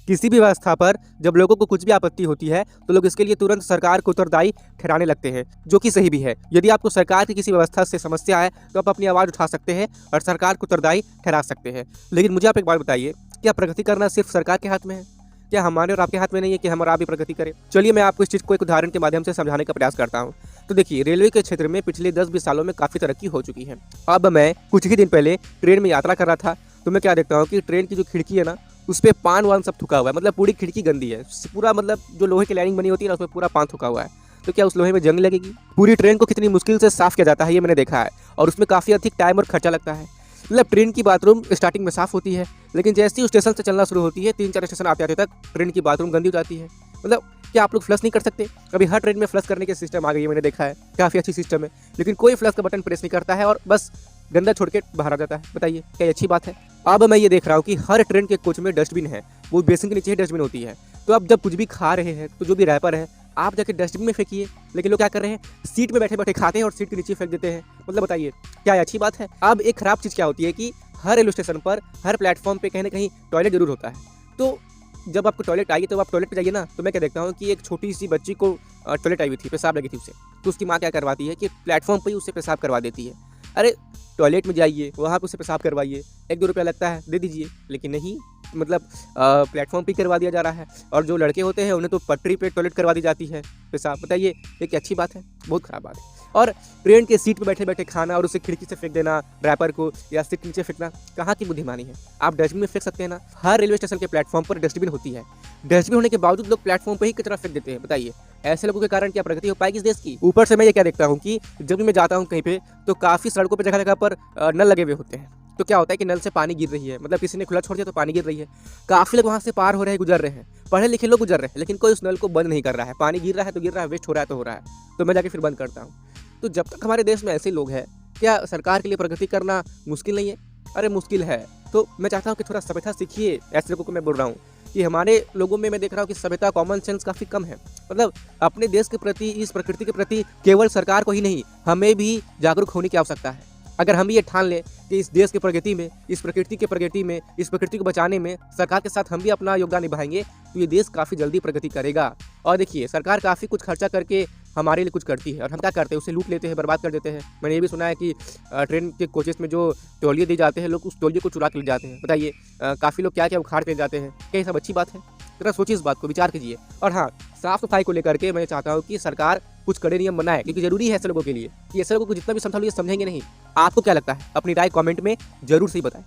किसी भी व्यवस्था पर जब लोगों को कुछ भी आपत्ति होती है तो लोग इसके लिए तुरंत सरकार को उत्तरदायी ठहराने लगते हैं, जो कि सही भी है। यदि आपको सरकार की किसी व्यवस्था से समस्या है तो आप अपनी आवाज़ उठा सकते हैं और सरकार को उत्तरदायी ठहरा सकते हैं। लेकिन मुझे आप एक बात बताइए, क्या प्रगति करना सिर्फ सरकार के हाथ में है? क्या हमारे और आपके हाथ में नहीं है कि हम और आप भी प्रगति करें? चलिए मैं आपको इस चीज़ को एक उदाहरण के माध्यम से समझाने का प्रयास करता हूँ। तो देखिए, रेलवे के क्षेत्र में पिछले 10-20 सालों में काफ़ी तरक्की हो चुकी है। अब मैं कुछ ही दिन पहले ट्रेन में यात्रा कर रहा था, तो मैं क्या देखता हूँ कि ट्रेन की जो खिड़की है ना, उस पे पान वान सब थुका हुआ है। मतलब पूरी खिड़की गंदी है, पूरा मतलब जो लोहे की लाइनिंग बनी होती है ना, उसमें पूरा पान थुका हुआ है। तो क्या उस लोहे में जंग लगेगी? पूरी ट्रेन को कितनी मुश्किल से साफ किया जाता है ये मैंने देखा है, और उसमें काफ़ी अधिक टाइम और खर्चा लगता है। मतलब ट्रेन की बाथरूम स्टार्टिंग में साफ होती है, लेकिन जैसे ही स्टेशन से चलना शुरू होती है, 3-4 स्टेशन आते आते तक ट्रेन की बाथरूम गंदी हो जाती है। मतलब क्या आप लोग फ्लश नहीं कर सकते? अभी हर ट्रेन में फ्लश करने के सिस्टम आ गई है, मैंने देखा है, काफ़ी अच्छी सिस्टम है, लेकिन कोई फ्लश का बटन प्रेस नहीं करता है और बस गंदा छोड़ के बाहर आ जाता है। बताइए क्या ये अच्छी बात है? अब मैं ये देख रहा हूँ कि हर ट्रेन के कोच में डस्टबिन है, वो बेसिन के नीचे ही डस्टबिन होती है। तो अब जब कुछ भी खा रहे हैं तो जो भी रैपर है आप जाके डस्टबिन में फेंकिए, लेकिन लोग क्या कर रहे हैं, सीट में बैठे बैठे खाते हैं और सीट के नीचे फेंक देते हैं। मतलब बताइए क्या ये अच्छी बात है? अब एक खराब चीज़ क्या होती है कि हर रेलवे स्टेशन पर, हर प्लेटफॉर्म पे कहीं ना कहीं टॉयलेट जरूर होता है। तो जब आपको टॉयलेट आई तो आप टॉयलेट पे जाइए ना, तो मैं क्या देखता हूँ कि एक छोटी सी बच्ची को टॉयलेट आई हुई थी, पेशाब लगी थी उसे, तो उसकी माँ क्या करवाती है कि प्लेटफॉर्म पर ही उसे पेशाब करवा देती है। अरे टॉयलेट में जाइए, वहाँ पे उसे पेशाब करवाइए, 1-2 रुपया लगता है दे दीजिए, लेकिन नहीं, मतलब प्लेटफॉर्म पे करवा दिया जा रहा है। और जो लड़के होते हैं उन्हें तो पटरी पे टॉयलेट करवा दी जाती है पेशाब। बताइए ये क्या अच्छी बात है? बहुत खराब बात है। और ट्रेन के सीट पे बैठे बैठे खाना और उसे खिड़की से फेंक देना, रैपर को, या सीट नीचे फेंकना, कहाँ की बुद्धिमानी है? आप डस्टबिन में फेंक सकते हैं ना। हर रेलवे स्टेशन के प्लेटफॉर्म पर डस्टबिन होती है, डस्टबिन होने के बावजूद लोग प्लेटफॉर्म पर ही कचरा फेंक देते हैं। बताइए ऐसे लोगों के कारण क्या प्रगति हो पाएगी इस देश की? ऊपर से मैं ये क्या देखता हूँ कि जब भी मैं जाता हूँ कहीं पे, तो काफ़ी सड़कों पे जगह जगह पर नल लगे हुए होते हैं। तो क्या होता है कि नल से पानी गिर रही है, मतलब किसी ने खुला छोड़ दिया तो पानी गिर रही है, काफ़ी लोग वहाँ से पार हो रहे हैं, गुजर रहे हैं, पढ़े लिखे लोग गुजर रहे हैं, लेकिन कोई उस नल को बंद नहीं कर रहा है। पानी गिर रहा है तो गिर रहा है, वेस्ट हो रहा है तो हो रहा है, तो मैं जाके फिर बंद करता हूँ। तो जब तक हमारे देश में ऐसे लोग हैं, क्या सरकार के लिए प्रगति करना मुश्किल नहीं है? अरे मुश्किल है। तो मैं चाहता हूँ कि थोड़ा सभ्यता सीखिए। ऐसे लोगों को मैं बोल रहा हूँ कि हमारे लोगों में मैं देख रहा हूँ कि सभ्यता, कॉमन सेंस काफ़ी कम है। मतलब अपने देश के प्रति, इस प्रकृति के प्रति केवल सरकार को ही नहीं, हमें भी जागरूक होने की आवश्यकता है। अगर हम ये ठान लें कि इस देश की प्रगति में, इस प्रकृति के प्रगति में, इस प्रकृति को बचाने में सरकार के साथ हम भी अपना योगदान निभाएंगे, तो ये देश काफ़ी जल्दी प्रगति करेगा। और देखिए सरकार काफ़ी कुछ खर्चा करके हमारे लिए कुछ करती है, और हम क्या करते हैं, उसे लूट लेते हैं, बर्बाद कर देते हैं। मैंने ये भी सुना है कि ट्रेन के कोचेस में जो तौलिए दिए जाते हैं, लोग उस तौलिए को चुरा के ले जाते हैं। बताइए काफ़ी लोग क्या क्या उखाड़ के ले जाते हैं। क्या ये सब अच्छी बात है? जरा सोचिए, इस बात को विचार कीजिए। और हाँ, साफ सफाई को लेकर के मैं चाहता हूँ कि सरकार कुछ कड़े नियम बनाए, क्योंकि जरूरी है ऐसे लोगों के लिए कि ऐसे लोगों को जितना भी समझा लो ये समझेंगे नहीं। आपको क्या लगता है? अपनी राय कमेंट में जरूर से बताएं।